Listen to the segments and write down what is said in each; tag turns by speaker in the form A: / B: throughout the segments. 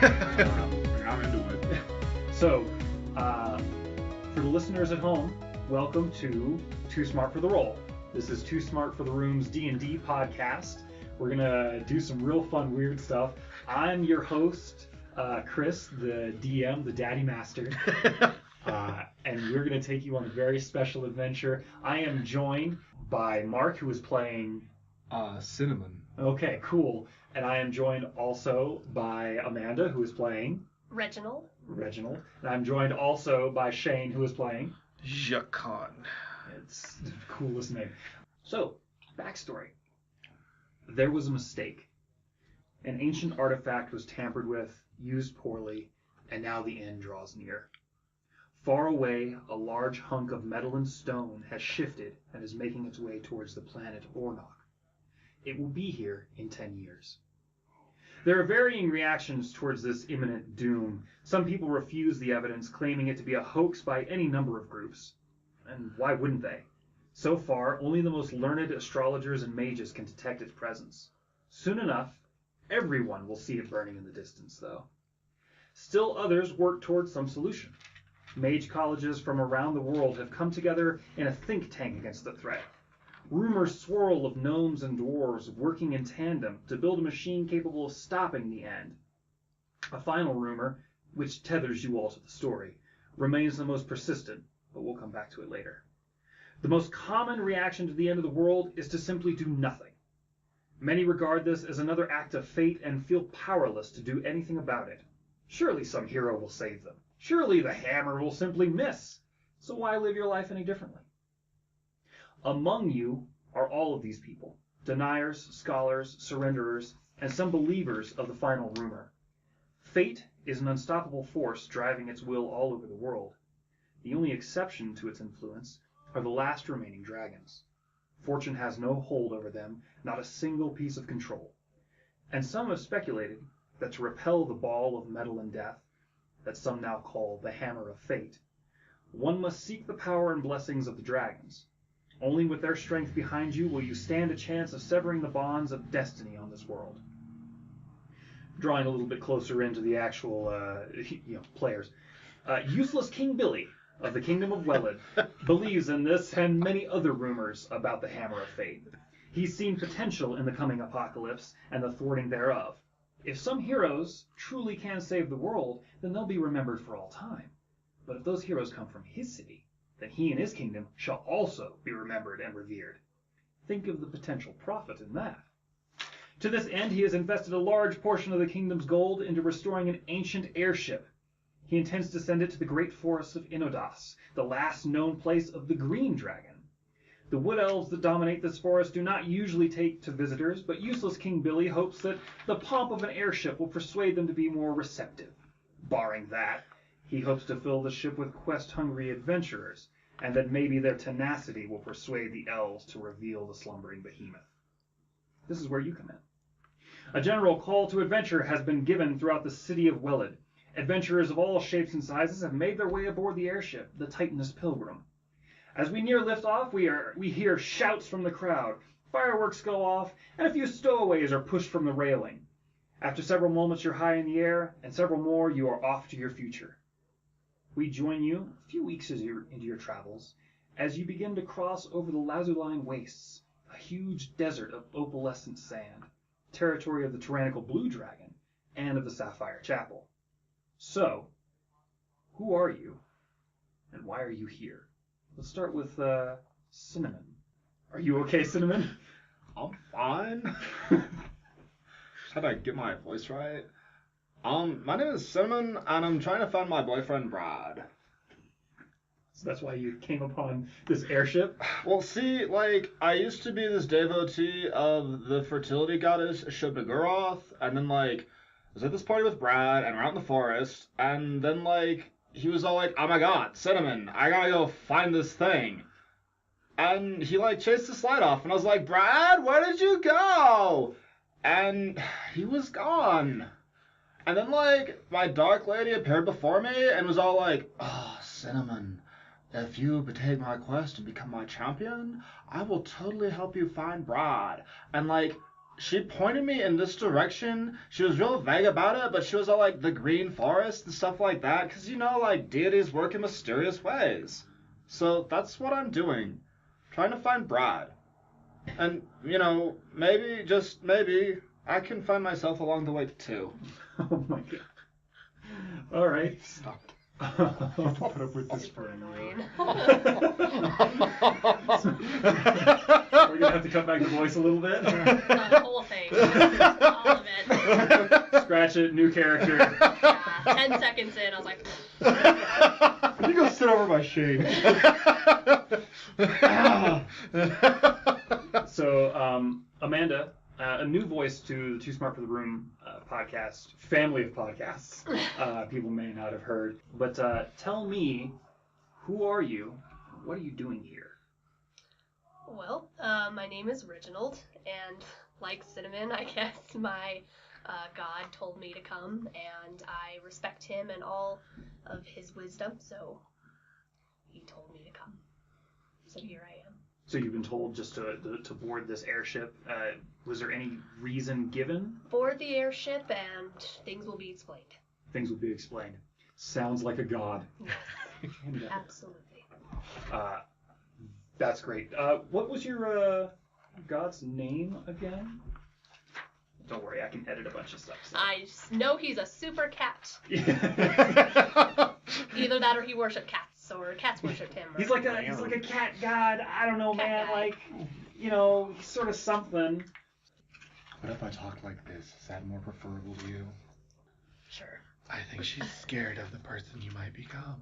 A: I'm into it.
B: So, for the listeners at home, welcome to Too Smart for the Role. This is Too Smart for the Room's D&D podcast. We're gonna do some real fun, weird stuff. I'm your host, Chris, the DM, the Daddy Master, and we're gonna take you on a very special adventure. I am joined by Mark, who is playing
A: Cinnamon.
B: Okay, cool. And I am joined also by Amanda, who is playing
C: Reginald.
B: And I'm joined also by Shane, who is playing
A: Jacan.
B: It's the coolest name. So, backstory. There was a mistake. An ancient artifact was tampered with, used poorly, and now the end draws near. Far away, a large hunk of metal and stone has shifted and is making its way towards the planet Ornock. It will be here in 10 years. There are varying reactions towards this imminent doom. Some people refuse the evidence, claiming it to be a hoax by any number of groups. And why wouldn't they? So far, only the most learned astrologers and mages can detect its presence. Soon enough, everyone will see it burning in the distance, though. Still others work towards some solution. Mage colleges from around the world have come together in a think tank against the threat. Rumors swirl of gnomes and dwarves working in tandem to build a machine capable of stopping the end. A final rumor, which tethers you all to the story, remains the most persistent, but we'll come back to it later. The most common reaction to the end of the world is to simply do nothing. Many regard this as another act of fate and feel powerless to do anything about it. Surely some hero will save them. Surely the hammer will simply miss. So why live your life any differently? Among you are all of these people, deniers, scholars, surrenderers, and some believers of the final rumor. Fate is an unstoppable force driving its will all over the world. The only exception to its influence are the last remaining dragons. Fortune has no hold over them, not a single piece of control. And some have speculated that to repel the ball of metal and death, that some now call the hammer of fate, one must seek the power and blessings of the dragons. Only with their strength behind you will you stand a chance of severing the bonds of destiny on this world. Drawing a little bit closer into the actual players. Useless King Billy of the Kingdom of Welled believes in this and many other rumors about the Hammer of Fate. He's seen potential in the coming apocalypse and the thwarting thereof. If some heroes truly can save the world, then they'll be remembered for all time. But if those heroes come from his city, then he and his kingdom shall also be remembered and revered. Think of the potential profit in that. To this end, he has invested a large portion of the kingdom's gold into restoring an ancient airship. He intends to send it to the great forests of Inodas, the last known place of the Green Dragon. The wood elves that dominate this forest do not usually take to visitors, but useless King Billy hopes that the pomp of an airship will persuade them to be more receptive. Barring that, he hopes to fill the ship with quest-hungry adventurers, and that maybe their tenacity will persuade the elves to reveal the slumbering behemoth. This is where you come in. A general call to adventure has been given throughout the city of Welled. Adventurers of all shapes and sizes have made their way aboard the airship, the Titanus Pilgrim. As we near liftoff, we hear shouts from the crowd, fireworks go off, and a few stowaways are pushed from the railing. After several moments you're high in the air, and several more you are off to your future. We join you a few weeks into your travels as you begin to cross over the Lazuline Wastes, a huge desert of opalescent sand, territory of the tyrannical Blue Dragon and of the Sapphire Chapel. So, who are you, and why are you here? Let's start with Cinnamon. Are you okay, Cinnamon?
A: I'm fine. Just had to get my voice right. My name is Cinnamon, and I'm trying to find my boyfriend, Brad.
B: So that's why you came upon this airship?
A: Well, see, I used to be this devotee of the fertility goddess Shub-Niggurath, and then, I was at this party with Brad, and we're out in the forest, and then, he was all like, oh my god, Cinnamon, I gotta go find this thing. And he, chased the slide off, and I was like, Brad, where did you go? And he was gone. And then, my dark lady appeared before me and was all like, oh, Cinnamon, if you take my quest and become my champion, I will totally help you find Brad. And, she pointed me in this direction. She was real vague about it, but she was all like the green forest and stuff like that. Because, like, deities work in mysterious ways. So that's what I'm doing. Trying to find Brad. And, maybe, just maybe, I can find myself along the way too.
B: Oh my god. Alright.
C: Stop.
B: We're
C: Put up with this for a
D: Annoying.
B: gonna have to cut back the voice a little bit.
D: The whole thing. All of it.
B: Scratch it, new character.
D: Yeah, 10 seconds in, I was like,
C: You go sit over by Shane.
B: So, Amanda, a new voice to the Too Smart for the Room podcast, family of podcasts. People may not have heard. But tell me, who are you? What are you doing here?
D: well, my name is Reginald, and like Cinnamon, I guess my God told me to come, and I respect him and all of his wisdom, so he told me to come. So here I am.
B: So you've been told just to board this airship. Was there any reason given?
D: Board the airship, and things will be explained.
B: Things will be explained. Sounds like a god.
D: Yes, absolutely.
B: That's great. What was your god's name again? Don't worry, I can edit a bunch of stuff. So.
D: I just know he's a super cat.
B: Yeah.
D: Either that or he worshipped cats, or cats worshipped him. Or
B: He's like a cat god. I don't know,
D: Cat
B: man.
D: guy.
B: Like, he's sort of something.
C: What if I talked like this? Is that more preferable to you?
D: Sure.
C: I think she's scared of the person you might become.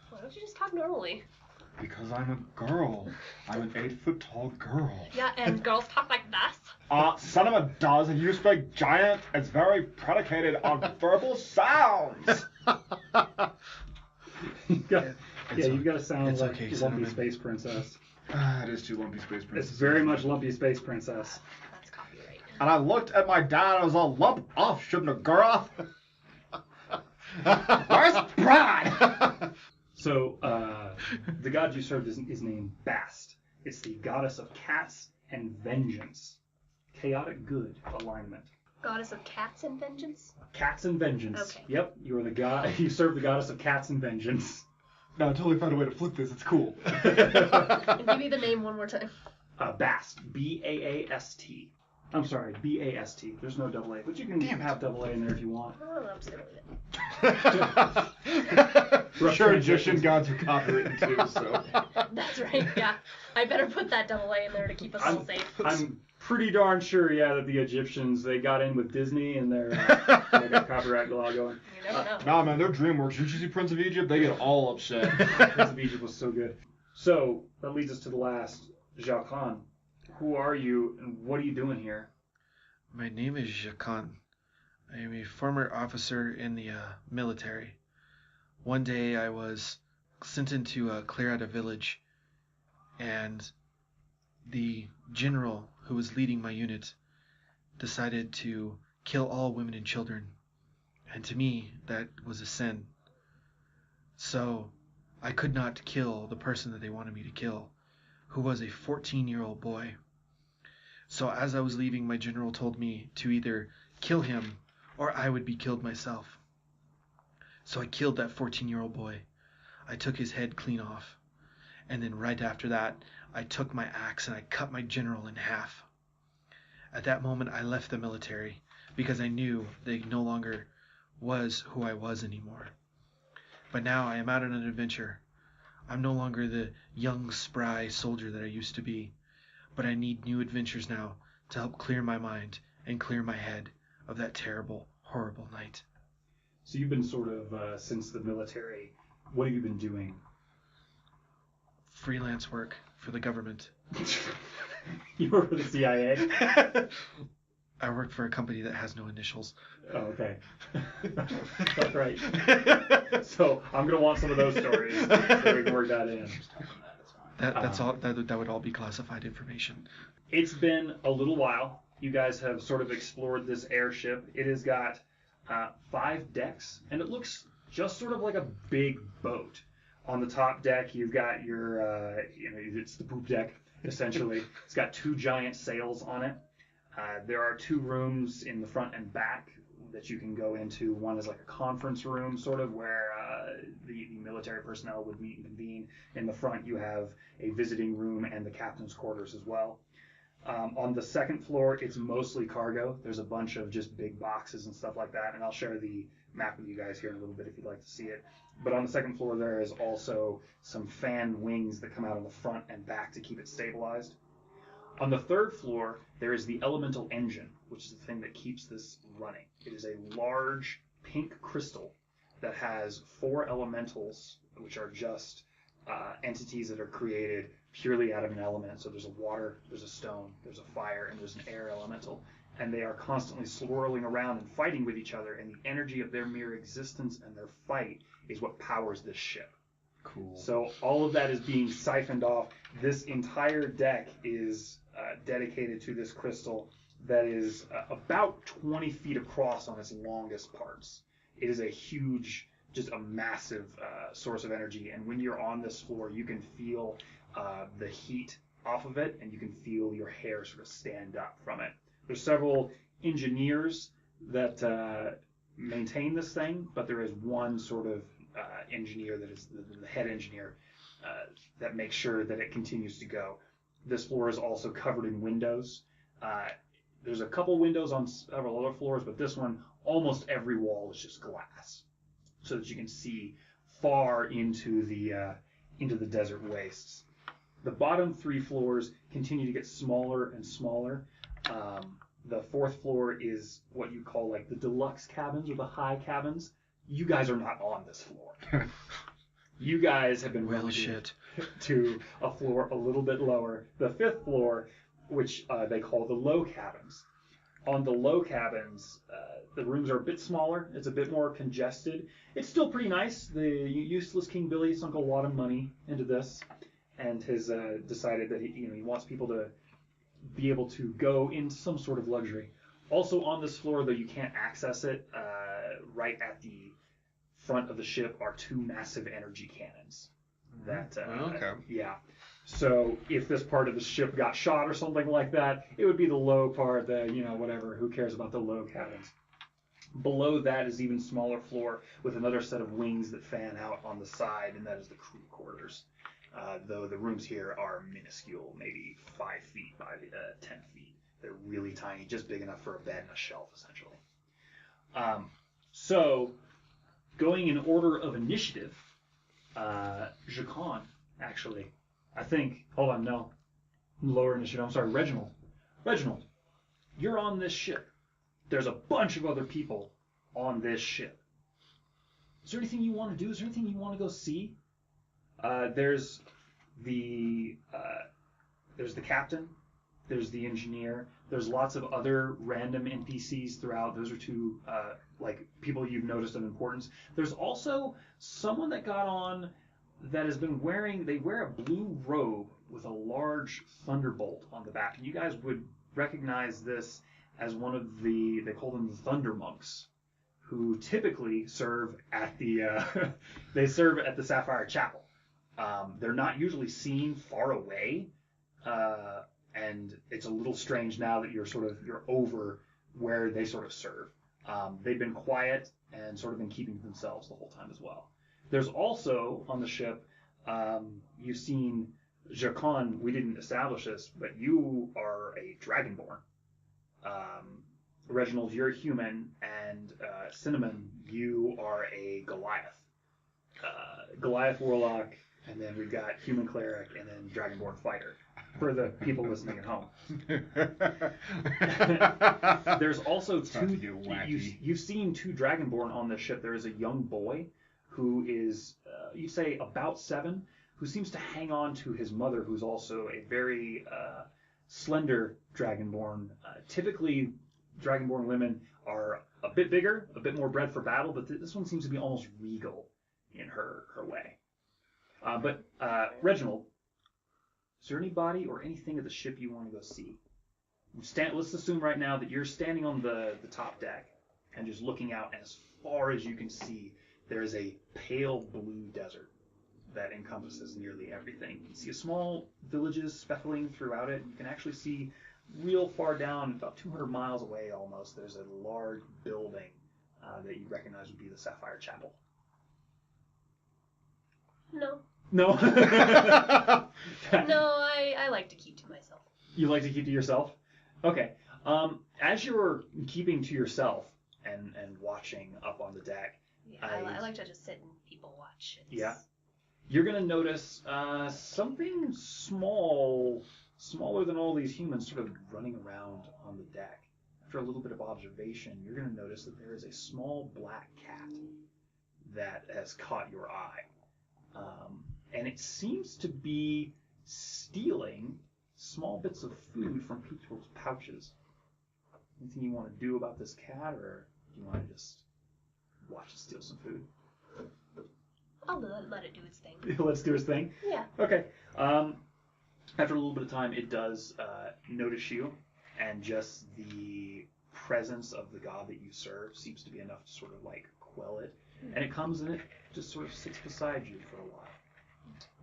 D: Why don't you just talk normally?
C: Because I'm a girl. I'm an 8-foot tall girl.
D: Yeah, and girls talk like this.
A: Cinema does, and you speak giant. It's very predicated on verbal sounds.
B: You've got to sound
C: it's
B: like
C: okay,
B: Lumpy
C: Cinnamon.
B: Space Princess.
A: It is too Lumpy Space Princess.
B: It's very much Lumpy Space Princess.
D: That's copyright.
A: And I looked at my dad, and I was all, lump off, Shubnagurath. Where's Brad?
B: So, the god you served is named Bast. It's the goddess of cats and vengeance. Chaotic good alignment.
D: Goddess of cats and vengeance?
B: Cats and vengeance.
D: Okay.
B: Yep, you are the god. You serve the goddess of cats and vengeance.
C: No, I totally found a way to flip this. It's cool.
D: And give me the name one more time.
B: Bast. B-A-A-S-T. I'm sorry, B-A-S-T. There's no double A, but you can have double A in there if you want.
D: Oh, I'm still with it.
B: Rough
C: Sure,
B: transitions.
C: Egyptian gods are copywritten too, so.
D: That's right, yeah. I better put that double A in there to keep us all safe.
B: I'm pretty darn sure, that the Egyptians, they got in with Disney and they got copyright law going.
D: You never know.
A: Nah, man, they're DreamWorks. Did you see Prince of Egypt? They get all upset.
B: Prince of Egypt was so good. So, that leads us to the last. Jacques Khan, who are you and what are you doing here?
E: My name is Jakan. I am a former officer in the military. One day I was sent in to clear out a village, and the general who was leading my unit decided to kill all women and children. And to me, that was a sin. So I could not kill the person that they wanted me to kill, who was a 14-year-old boy. So as I was leaving, my general told me to either kill him or I would be killed myself. So I killed that 14-year-old boy. I took his head clean off. And then right after that, I took my axe and I cut my general in half. At that moment, I left the military because I knew they no longer was who I was anymore. But now I am out on an adventure. I'm no longer the young, spry soldier that I used to be. But I need new adventures now to help clear my mind and clear my head of that terrible, horrible night.
B: So you've been sort of, since the military, what have you been doing?
E: Freelance work for the government.
B: You work for the CIA?
E: I work for a company that has no initials.
B: Oh, okay. That's right. So I'm going to want some of those stories so we can work that in.
E: That's all. That would all be classified information.
B: It's been a little while. You guys have sort of explored this airship. It has got 5 decks, and it looks just sort of like a big boat. On the top deck, you've got your, it's the poop deck, essentially. It's got 2 giant sails on it. There are 2 rooms in the front and back that you can go into. One is like a conference room, sort of, where the military personnel would meet and convene. In the front, you have a visiting room and the captain's quarters as well. On the second floor, it's mostly cargo. There's a bunch of just big boxes and stuff like that, and I'll share the map with you guys here in a little bit if you'd like to see it. But on the second floor, there is also some fan wings that come out on the front and back to keep it stabilized. On the third floor, there is the elemental engine, which is the thing that keeps this running. It is a large pink crystal that has 4 elementals, which are just entities that are created purely out of an element. So there's a water, there's a stone, there's a fire, and there's an air elemental. And they are constantly swirling around and fighting with each other, and the energy of their mere existence and their fight is what powers this ship.
C: Cool.
B: So all of that is being siphoned off. This entire deck is dedicated to this crystal that is about 20 feet across on its longest parts. It is a huge, just a massive source of energy, and when you're on this floor, you can feel the heat off of it, and you can feel your hair sort of stand up from it. There's several engineers that maintain this thing, but there is one sort of engineer that is the head engineer that makes sure that it continues to go. This floor is also covered in windows. There's a couple windows on several other floors, but this one, almost every wall is just glass, so that you can see far into the desert wastes. The bottom 3 floors continue to get smaller and smaller. The 4th floor is what you call like the deluxe cabins or the high cabins. You guys are not on this floor. You guys have been relegated to a floor a little bit lower. The 5th floor, which they call the low cabins. On the low cabins, the rooms are a bit smaller. It's a bit more congested. It's still pretty nice. The useless King Billy sunk a lot of money into this, and has decided that he wants people to be able to go into some sort of luxury. Also on this floor, though you can't access it, right at the front of the ship are 2 massive energy cannons. That
E: Okay.
B: Yeah. So if this part of the ship got shot or something like that, it would be the low part, whatever, who cares about the low cabins. Below that is even smaller floor with another set of wings that fan out on the side, and that is the crew quarters. Though the rooms here are minuscule, maybe 5 feet by 10 feet. They're really tiny, just big enough for a bed and a shelf, essentially. So, going in order of initiative, Jacan, actually, I think, hold on, no, lower initiative, I'm sorry, Reginald. Reginald, you're on this ship. There's a bunch of other people on this ship. Is there anything you want to do? Is there anything you want to go see? There's the captain, there's the engineer, there's lots of other random NPCs throughout. Those are 2 like people you've noticed of importance. There's also someone that got on that has been they wear a blue robe with a large thunderbolt on the back. And you guys would recognize this as one of they call them the Thunder Monks, who typically serve at they serve at the Sapphire Chapel. They're not usually seen far away, and it's a little strange now that you're over where they sort of serve. They've been quiet and sort of been keeping to themselves the whole time as well. There's also on the ship, you've seen Jacan. We didn't establish this, but you are a Dragonborn. Reginald, you're a human, and Cinnamon, you are a Goliath. Goliath Warlock, and then we've got Human Cleric, and then Dragonborn Fighter, for the people listening at home. There's also 2, you've seen 2 Dragonborn on this ship. There is a young boy who is, you'd say, about 7, who seems to hang on to his mother, who's also a very slender Dragonborn. Typically, Dragonborn women are a bit bigger, a bit more bred for battle, but this one seems to be almost regal in her way. But Reginald, is there anybody or anything at the ship you want to go see? Let's assume right now that you're standing on the top deck and just looking out, and as far as you can see, there is a pale blue desert that encompasses nearly everything. You can see small villages speckling throughout it. You can actually see real far down, about 200 miles away almost, there's a large building that you recognize would be the Sapphire Chapel.
D: No.
B: No?
D: No, I like to keep to myself.
B: You like to keep to yourself? Okay. As you're keeping to yourself and watching up on the deck,
D: Yeah, I like to just sit and people watch.
B: Yeah. You're going to notice something smaller than all these humans sort of running around on the deck. After a little bit of observation, you're going to notice that there is a small black cat that has caught your eye. And it seems to be stealing small bits of food from people's pouches. Anything you want to do about this cat, or do you want to just watch it steal some food?
D: I'll let it do its thing.
B: Let's do its thing.
D: Yeah.
B: Okay. After a little bit of time, it does notice you, and just the presence of the god that you serve seems to be enough to sort of like quell it. And it comes and it just sort of sits beside you for a while.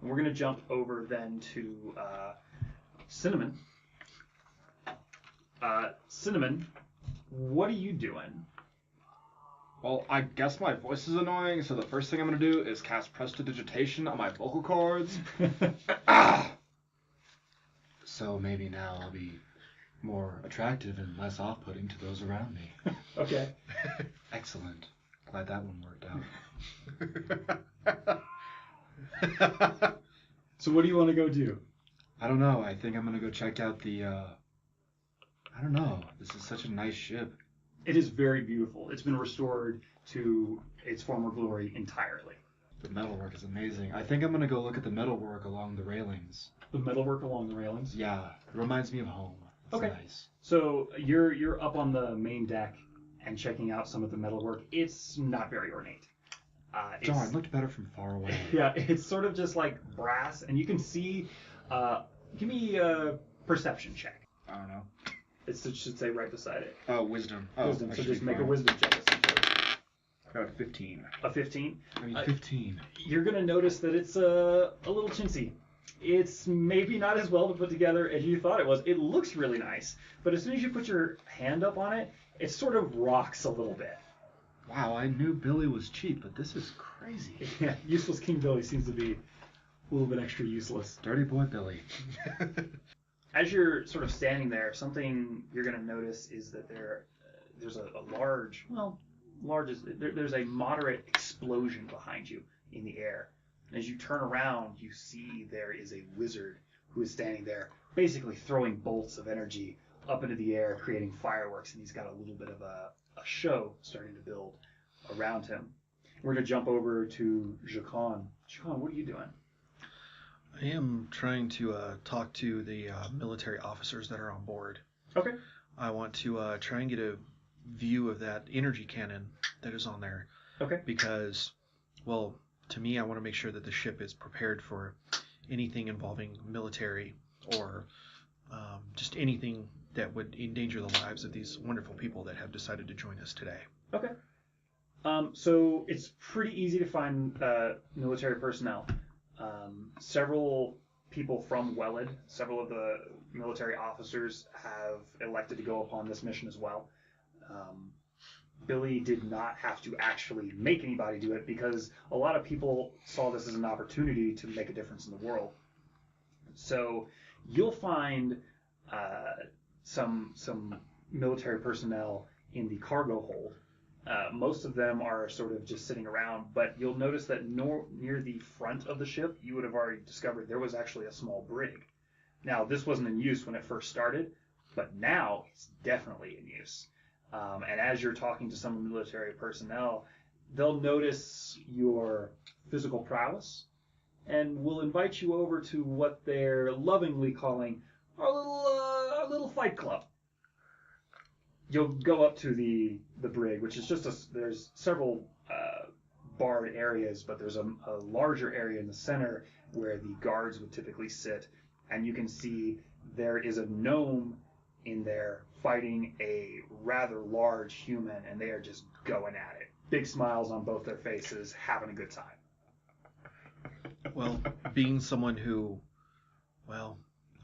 B: And we're going to jump over then to Cinnamon. Cinnamon, what are you doing?
A: Well, I guess my voice is annoying, so the first thing I'm going to do is cast Prestidigitation on my vocal cords.
C: So maybe now I'll be more attractive and less off-putting to those around me.
B: Okay.
C: Excellent. Glad that one worked out.
B: So what do you want to go do?
C: I don't know. I think I'm going to go check out the, I don't know. This is such a nice ship.
B: It is very beautiful. It's been restored to its former glory entirely.
C: The metalwork is amazing. I think I'm going to go look at the metalwork along the railings.
B: The metalwork along the railings?
C: Yeah, it reminds me of home. It's
B: Okay.
C: nice.
B: So you're up on the main deck and checking out some of the metalwork. It's not very ornate.
C: Darn, looked better from far away.
B: Yeah, it's sort of just like brass, and you can see. Give me a perception check.
A: I don't know.
B: It should say right beside it.
A: Oh, wisdom. Oh,
B: Wisdom.
A: I
B: So
A: should
B: just
A: be
B: make a
A: fine.
B: wisdom check. Essentially.
A: Got a 15.
B: A 15.
C: I mean, 15.
B: You're gonna notice that it's a little chintzy. It's maybe not as well put together as you thought it was. It looks really nice, but as soon as you put your hand up on it, it sort of rocks a little bit.
C: Wow, I knew Billy was cheap, but this is crazy.
B: Yeah, useless King Billy seems to be a little bit extra useless.
C: Dirty boy Billy.
B: As you're sort of standing there, something you're going to notice is that there's a large, there's a moderate explosion behind you in the air. And as you turn around, you see there is a wizard who is standing there, basically throwing bolts of energy up into the air, creating fireworks, and he's got a little bit of a show starting to build around him. We're going to jump over to Jacon. Jacon, what are you doing?
E: I am trying to talk to the military officers that are on board.
B: Okay.
E: I want to try and get a view of that energy cannon that is on there.
B: Okay.
E: Because, well, to me, I want to make sure that the ship is prepared for anything involving military or just anything that would endanger the lives of these wonderful people that have decided to join us today.
B: Okay. So it's pretty easy to find military personnel. Several people from Welled, several of the military officers have elected to go upon this mission as well. Billy did not have to actually make anybody do it because a lot of people saw this as an opportunity to make a difference in the world. So you'll find some military personnel in the cargo hold. Most of them are sort of just sitting around, but you'll notice that near the front of the ship, you would have already discovered there was actually a small brig. Now, this wasn't in use when it first started, but now it's definitely in use. And as you're talking to some military personnel, they'll notice your physical prowess and will invite you over to what they're lovingly calling our little fight club. You'll go up to the brig, which is just there's several barred areas, but there's a larger area in the center where the guards would typically sit, and you can see there is a gnome in there fighting a rather large human, and they are just going at it. Big smiles on both their faces, having a good time.
E: Well, being someone who, well,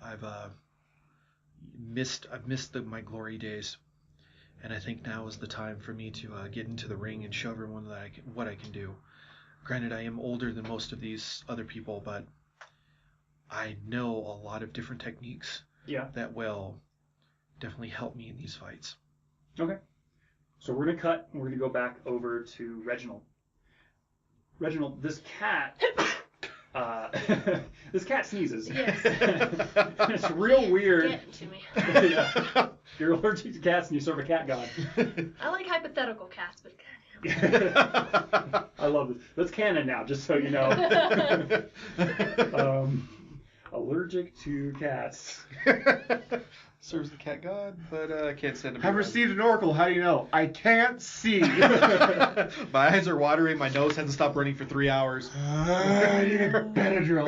E: I've I've missed my glory days, and I think now is the time for me to get into the ring and show everyone what I can do. Granted, I am older than most of these other people, but I know a lot of different techniques that will definitely help me in these fights.
B: Okay. So we're going to cut, and we're going to go back over to Reginald. Reginald, this cat... this cat sneezes.
D: Yes.
B: It's real weird.
D: Get to me.
B: Yeah. You're allergic to cats and you serve a cat god.
D: I like hypothetical cats, but
B: I love this. That's canon now, just so you know. Allergic to cats.
E: Serves the cat god, but can't send him.
C: I've received an oracle. How do you know? I can't see.
E: My eyes are watering. My nose hasn't stopped running for 3 hours.
C: I need a Benadryl.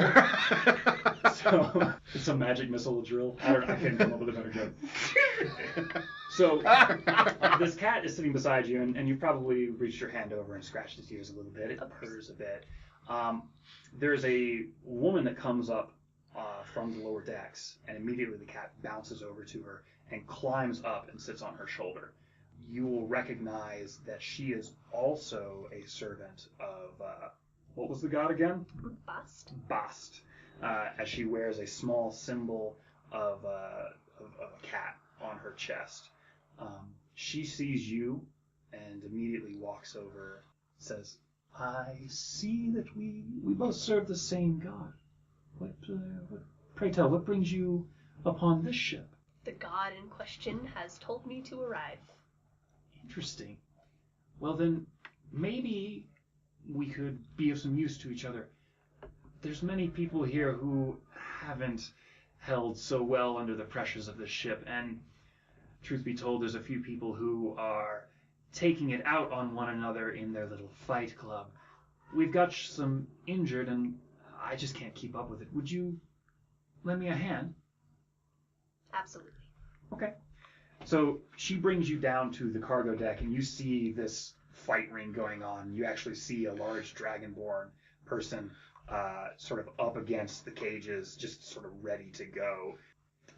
B: So it's a magic missile drill. I can't come up with a better joke. So this cat is sitting beside you, and you've probably reached your hand over and scratched its ears a little bit. It purrs a bit. There's a woman that comes up from the lower decks, and immediately the cat bounces over to her and climbs up and sits on her shoulder. You will recognize that she is also a servant of, what was the god again?
D: Bast.
B: Bast, as she wears a small symbol of a cat on her chest. She sees you and immediately walks over, says, I see that we both serve the same god. Pray tell, what brings you upon this ship?
D: The god in question has told me to arrive.
B: Interesting. Well then, maybe we could be of some use to each other. There's many people here who haven't held so well under the pressures of this ship, and truth be told, there's a few people who are taking it out on one another in their little fight club. We've got some injured, and I just can't keep up with it. Would you lend me a hand?
D: Absolutely.
B: Okay. So she brings you down to the cargo deck, and you see this fight ring going on. You actually see a large dragonborn person sort of up against the cages, just sort of ready to go.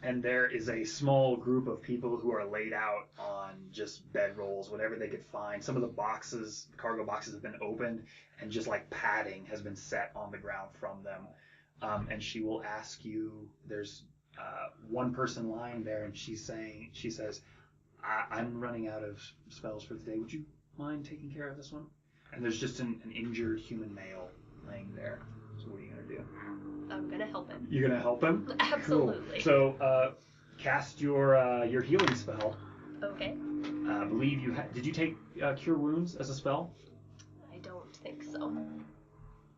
B: And there is a small group of people who are laid out on just bedrolls, whatever they could find. Some of the boxes, cargo boxes, have been opened, and just like padding has been set on the ground from them. And she will ask you, there's one person lying there, and she says, I'm running out of spells for the day. Would you mind taking care of this one? And there's just an injured human male laying there. So what are you going to do?
D: I'm gonna help him.
B: You're going to help him?
D: Absolutely.
B: Cool. So cast your healing spell.
D: Okay.
B: I believe you did you take Cure Wounds as a spell?
D: I don't think so.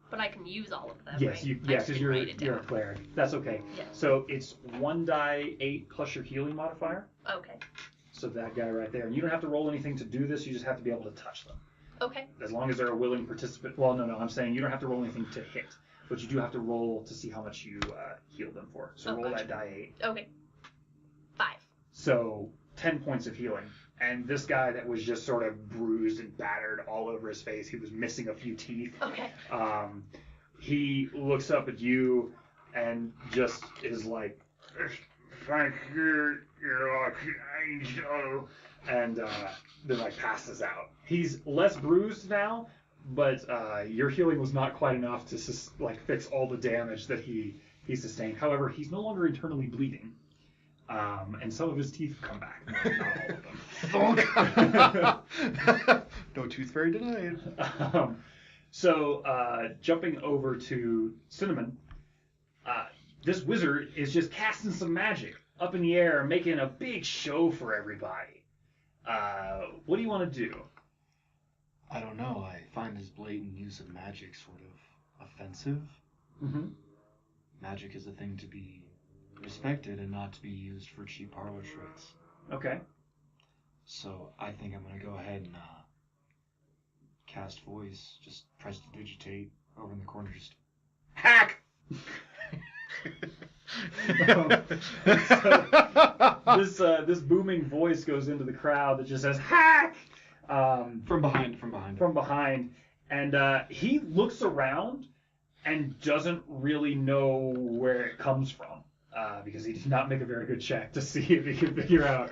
D: But I can use all of them,
B: Yes,
D: right?
B: because
D: I can
B: you're
D: write it
B: a
D: down.
B: cleric. That's okay.
D: Yeah.
B: So it's 1d8 plus your healing modifier.
D: Okay.
B: So that guy right there. And you don't have to roll anything to do this. You just have to be able to touch them.
D: Okay.
B: As long as they're a willing participant. Well, no. I'm saying you don't have to roll anything to hit. But you do have to roll to see how much you heal them for. So roll
D: gotcha.
B: that die 8.
D: Okay. 5.
B: So 10 points of healing. And this guy that was just sort of bruised and battered all over his face, he was missing a few teeth.
D: Okay.
B: He looks up at you and just is like, thank you, you're an angel. And then like passes out. He's less bruised now, but your healing was not quite enough to fix all the damage that he sustained. However, he's no longer internally bleeding. And some of his teeth come back. Not all of them.
E: No tooth fairy denied.
B: So jumping over to Cinnamon, this wizard is just casting some magic up in the air, making a big show for everybody. What do you want to do?
C: I don't know. I find his blatant use of magic sort of offensive.
B: Mm-hmm.
C: Magic is a thing to be respected and not to be used for cheap parlor tricks.
B: Okay.
C: So I think I'm going to go ahead and cast voice. Just prestidigitate over in the corner. Just hack!
B: This booming voice goes into the crowd that just says hack
C: From behind.
B: and he looks around and doesn't really know where it comes from. because he did not make a very good check to see if he could figure out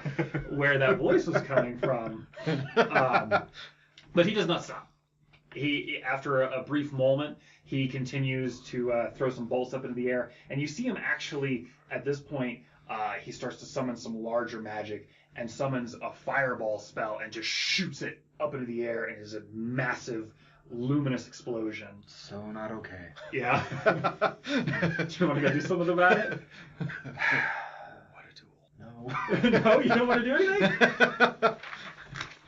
B: where that voice was coming from. But he does not stop. He, after a brief moment, he continues to throw some bolts up into the air, and you see him actually, at this point, he starts to summon some larger magic and summons a fireball spell and just shoots it up into the air, and it is a massive, luminous explosion.
C: So not okay.
B: Yeah. Do you want to go do something about it?
C: What a tool. No.
B: No, you don't want to do anything?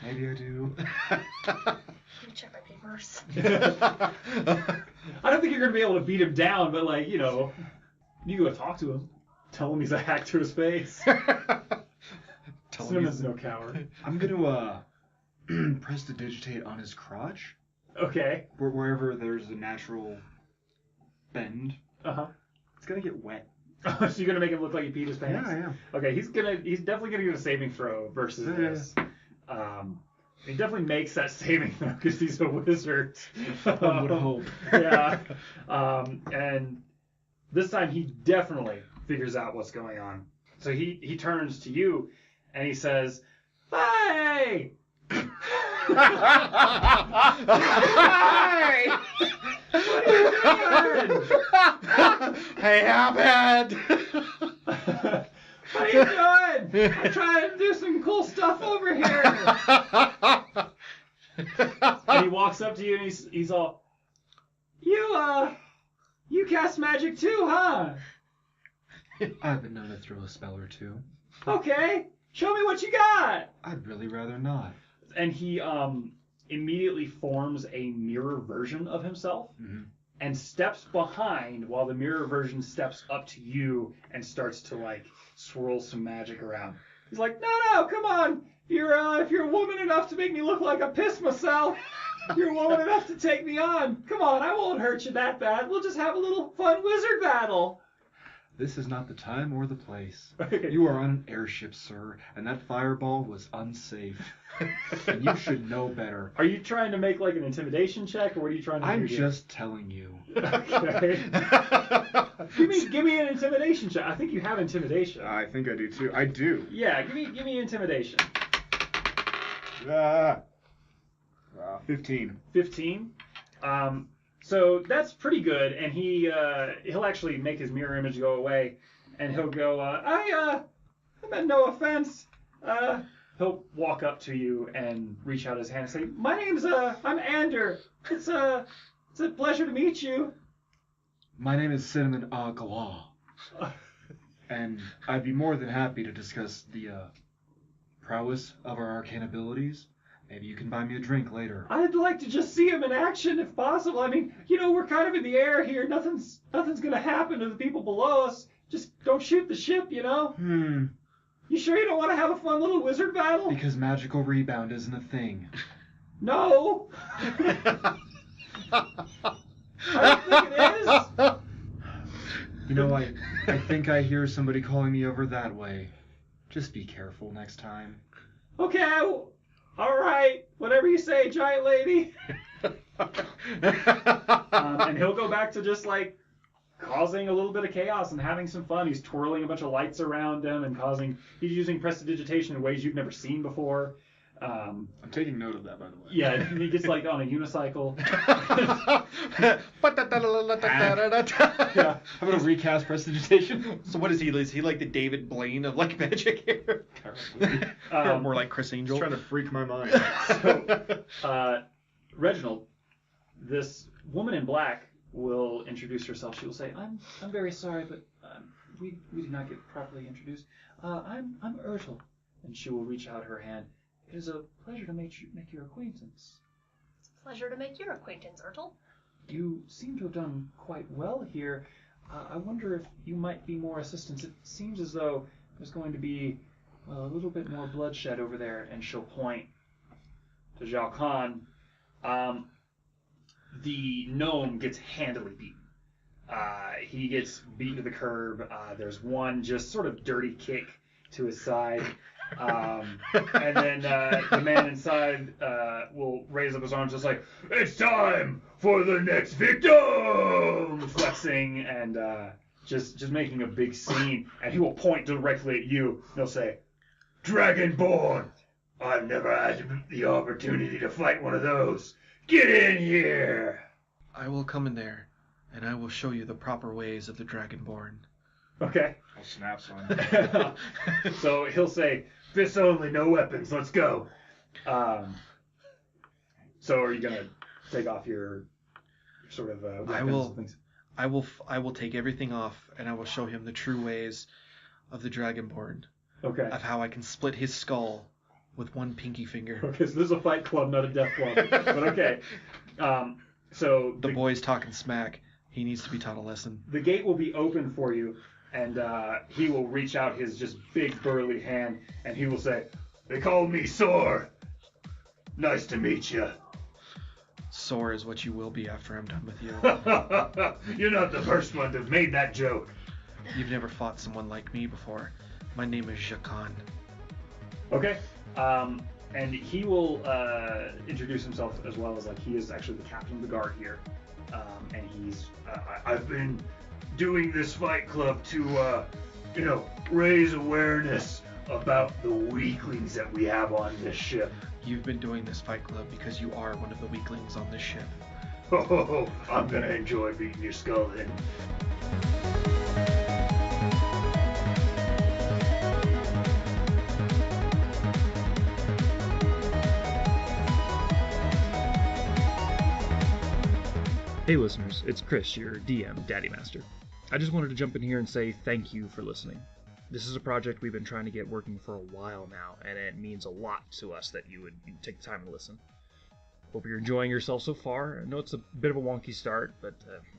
C: Maybe I do.
D: Let me check my papers.
B: I don't think you're going to be able to beat him down, but, like, you know, you go talk to him. Tell him he's a hack to his face. Cinnamon's no coward.
C: I'm gonna prestidigitate on his crotch.
B: Okay.
C: Wherever there's a natural bend.
B: Uh-huh.
C: It's gonna get wet.
B: So you're going to make him look like he peed his pants?
C: Yeah, I am.
B: Okay, he's definitely going to get a saving throw versus this. He definitely makes that saving throw because he's a wizard.
C: One would hope.
B: Yeah. And this time he definitely figures out what's going on. So he turns to you and he says, "Hey! Hey! What are you doing?
E: Hey, Abed!
B: What are you doing? I'm trying to do some cool stuff over here." And he walks up to you and he's all, you cast magic too, huh?
C: I've been known to throw a spell or two.
B: Okay, show me what you got.
C: I'd really rather not.
B: And he immediately forms a mirror version of himself and steps behind while the mirror version steps up to you and starts to, like, swirl some magic around. He's like, no, come on. If you're a woman enough to make me look like I pissed myself, you're a woman enough to take me on. Come on, I won't hurt you that bad. We'll just have a little fun wizard battle.
C: This is not the time or the place.
B: Okay.
C: You are on an airship, sir, and that fireball was unsafe. And you should know better.
B: Are you trying to make, like, an intimidation check, or what are you trying to do?
C: I'm
B: here?
C: just telling you.
B: Okay. give me an intimidation check. I think you have intimidation.
A: I think I do too. I do.
B: Yeah, give me intimidation.
A: 15.
B: 15. So that's pretty good, and he'll actually make his mirror image go away, and he'll go, I meant no offense. He'll walk up to you and reach out his hand and say, my name's I'm Ander. It's a pleasure to meet you.
C: My name is Cinnamon Agalaw. And I'd be more than happy to discuss the prowess of our arcane abilities. Maybe you can buy me a drink later.
B: I'd like to just see him in action if possible. I mean, you know, we're kind of in the air here. Nothing's gonna happen to the people below us. Just don't shoot the ship, you know? You sure you don't want to have a fun little wizard battle?
C: Because magical rebound isn't a thing.
B: No. I don't think it is.
C: You know, I think I hear somebody calling me over that way. Just be careful next time.
B: Okay, all right. Whatever you say, giant lady. And he'll go back to just, like, causing a little bit of chaos and having some fun. He's twirling a bunch of lights around him and he's using prestidigitation in ways you've never seen before.
A: I'm taking note of that, by the way.
B: Yeah, he gets, like, on a unicycle.
C: Yeah. I'm gonna recast prestidigitation.
E: So what is he? Is he like the David Blaine of, like, magic here? Or more like Chris Angel?
A: He's trying to freak my mind.
B: Reginald, this woman in black will introduce herself. She will say, I'm very sorry, but we did not get properly introduced. I'm Ertel. And she will reach out her hand. It is a pleasure to make your acquaintance.
D: It's a pleasure to make your acquaintance, Ertel.
B: You seem to have done quite well here. I wonder if you might be more assistance. It seems as though there's going to be a little bit more bloodshed over there. And she'll point to Zhao Khan. The gnome gets handily beaten. He gets beaten to the curb. There's one just sort of dirty kick to his side. And then the man inside will raise up his arms just like, it's time for the next victim! Flexing and just making a big scene, and he will point directly at you. And he'll say, "Dragonborn, I've never had the opportunity to fight one of those. Get in here!"
E: I will come in there, and I will show you the proper ways of the Dragonborn.
B: Okay.
A: I'll snap son.
B: So he'll say, "Fists only, no weapons. Let's go." So are you gonna take off your sort of weapons and things?
E: I will take everything off, and I will show him the true ways of the Dragonborn.
B: Okay.
E: Of how I can split his skull with one pinky finger.
B: Okay, so this is a fight club, not a death club. But okay. So
E: The boy's talking smack. He needs to be taught a lesson.
B: the gate will be open for you, and he will reach out his just big burly hand, and he will say, "They call me Sor. Nice to meet you."
E: Sore is what you will be after I'm done with you.
B: You're not the first one to have made that joke.
E: You've never fought someone like me before. My name is Jakan.
B: Okay. And he will introduce himself as well as, like, he is actually the captain of the guard here. And he's, I've been doing this fight club to, raise awareness about the weaklings that we have on this ship.
E: You've been doing this fight club because you are one of the weaklings on this ship.
B: Oh, I'm gonna enjoy beating your skull in.
F: Hey listeners, it's Chris, your DM, Daddy Master. I just wanted to jump in here and say thank you for listening. This is a project we've been trying to get working for a while now, and it means a lot to us that you would take the time to listen. Hope you're enjoying yourself so far. I know it's a bit of a wonky start, but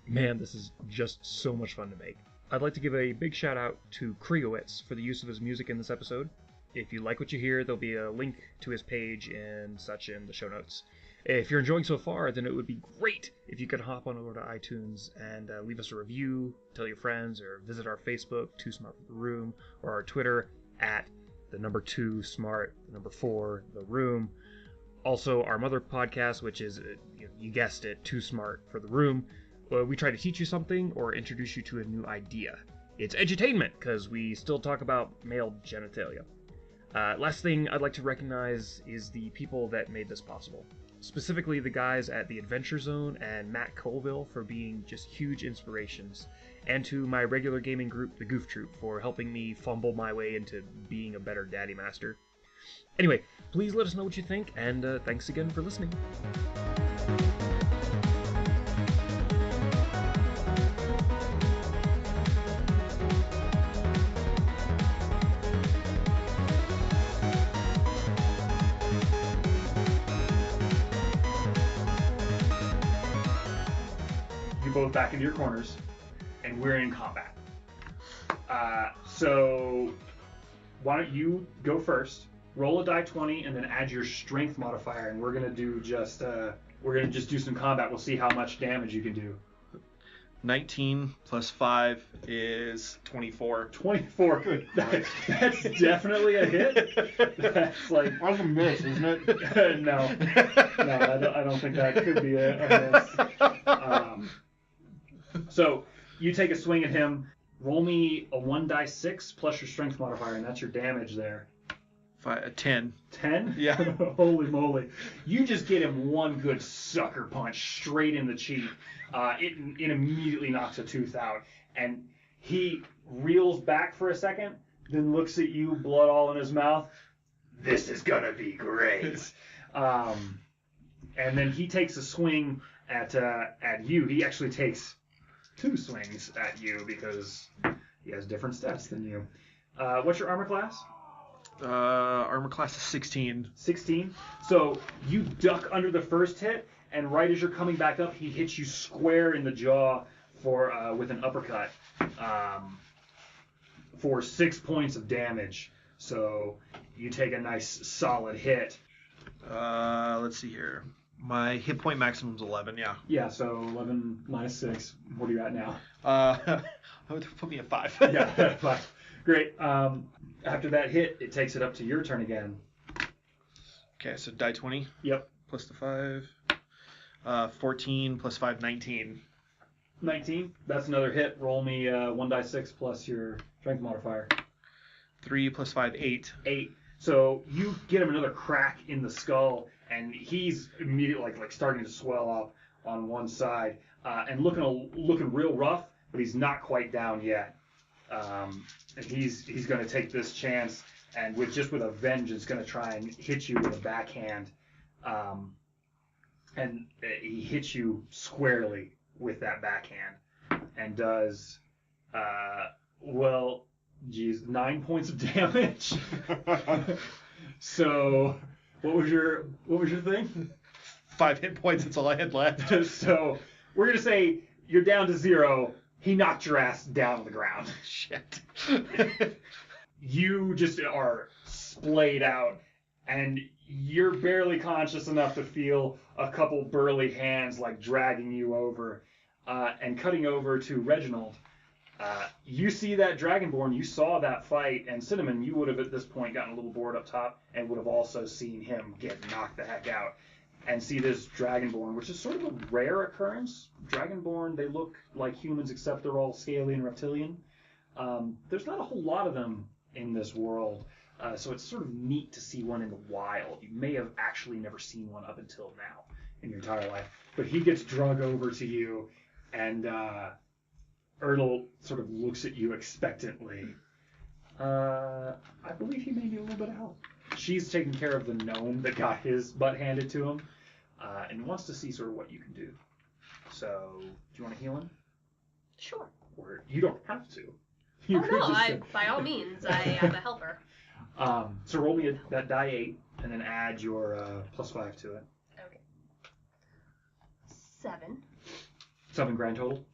F: man, this is just so much fun to make. I'd like to give a big shout out to Kriowitz for the use of his music in this episode. If you like what you hear, there'll be a link to his page and such in the show notes. If you're enjoying so far, then it would be great if you could hop on over to iTunes and leave us a review, tell your friends, or visit our Facebook, Too Smart for the Room, or our Twitter at the number 2 smart, the number 4 the room. Also, our mother podcast, which is, you guessed it, Too Smart for the Room. We try to teach you something or introduce you to a new idea. It's edutainment, because we still talk about male genitalia. Last thing I'd like to recognize is the people that made this possible. Specifically the guys at the Adventure Zone and Matt Colville for being just huge inspirations, and to my regular gaming group, the Goof Troop, for helping me fumble my way into being a better Daddy Master. Anyway, please let us know what you think, and thanks again for listening.
B: Both back into your corners, and we're in combat. So why don't you go first? Roll a die 20, and then add your strength modifier, and we're gonna just do some combat. We'll see how much damage you can do.
E: 19 plus 5 is 24.
B: 24.
A: Good.
B: That's definitely a hit. That's like
A: That's a miss, isn't it?
B: no, I don't think that could be a miss. So you take a swing at him. Roll me a 1d6 plus your strength modifier, and that's your damage there.
E: 10.
B: 10?
E: Yeah.
B: Holy moly. You just get him one good sucker punch straight in the cheek. It immediately knocks a tooth out. And he reels back for a second, then looks at you, blood all in his mouth. This is going to be great. And then he takes a swing at you. He actually takes 2 swings at you because he has different stats than you. What's your armor class?
E: Armor class is 16.
B: 16. So you duck under the first hit, and right as you're coming back up, he hits you square in the jaw with an uppercut for 6 points of damage. So you take a nice solid hit.
E: Let's see here. My hit point maximum is 11, yeah.
B: Yeah, so 11 minus 6. What are you at now?
E: Put me at 5.
B: Yeah, 5. Great. After that hit, it takes it up to your turn again.
E: Okay, so die 20.
B: Yep.
E: Plus the 5. 14 plus 5, 19.
B: 19. That's another hit. Roll me 1d6 plus your strength modifier.
E: 3 + 5, 8.
B: 8. So you get him another crack in the skull, and he's immediately like starting to swell up on one side, and looking real rough, but he's not quite down yet. And he's going to take this chance, and with a vengeance, going to try and hit you with a backhand. And he hits you squarely with that backhand, and does 9 points of damage. So, what was your thing?
E: 5 hit points. That's all I had left.
B: So, we're gonna say you're down to 0. He knocked your ass down on the ground.
E: Shit.
B: You just are splayed out, and you're barely conscious enough to feel a couple burly hands like dragging you over, and cutting over to Reginald. You see that Dragonborn, you saw that fight, and Cinnamon, you would have at this point gotten a little bored up top and would have also seen him get knocked the heck out. And see this Dragonborn, which is sort of a rare occurrence. Dragonborn, they look like humans except they're all scaly and reptilian. There's not a whole lot of them in this world, so it's sort of neat to see one in the wild. You may have actually never seen one up until now in your entire life. But he gets drug over to you, and Erdl sort of looks at you expectantly. I believe he may need a little bit of help. She's taking care of the gnome that got his butt handed to him, and wants to see sort of what you can do. So, do you want to heal him?
D: Sure.
B: Or you don't have to.
D: By all means, I am a helper.
B: So roll me that die 8, and then add your +5 to it.
D: Okay. 7.
B: 7 grand total?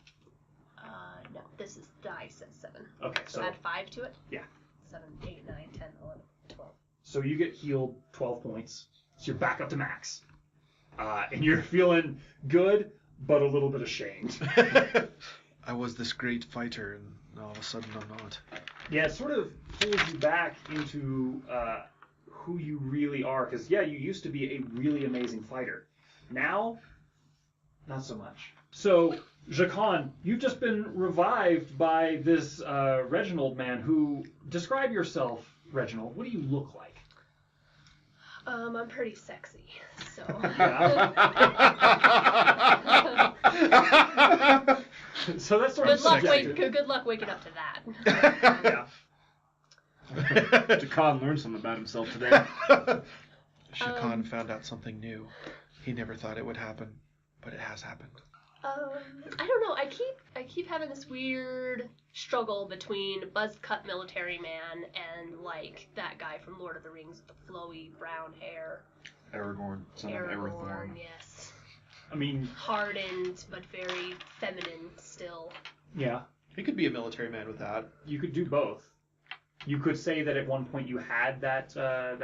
D: No, this is die says 7.
B: Okay,
D: So
B: so
D: add 5 to it?
B: Yeah.
D: 7, 8, 9, 10, 11, 12.
B: So you get healed 12 points. So you're back up to max. And you're feeling good, but a little bit ashamed.
E: I was this great fighter, and all of a sudden I'm not.
B: Yeah, it sort of pulls you back into who you really are. Because, yeah, you used to be a really amazing fighter. Now, not so much. So, Jacan, you've just been revived by this Reginald man who... Describe yourself, Reginald. What do you look like?
D: I'm pretty sexy, so...
B: So that's sort of subjective.
D: Good luck waking up to that.
B: Yeah.
A: Jacan learned something about himself today.
E: Shakan found out something new. He never thought it would happen, but it has happened.
D: I don't know. I keep having this weird struggle between buzz-cut military man and like that guy from Lord of the Rings with the flowy brown hair.
C: Aragorn, son of Arathorn.
D: Yes.
B: I mean,
D: hardened but very feminine still.
B: Yeah.
E: He could be a military man with that.
B: You could do both. You could say that at one point you had that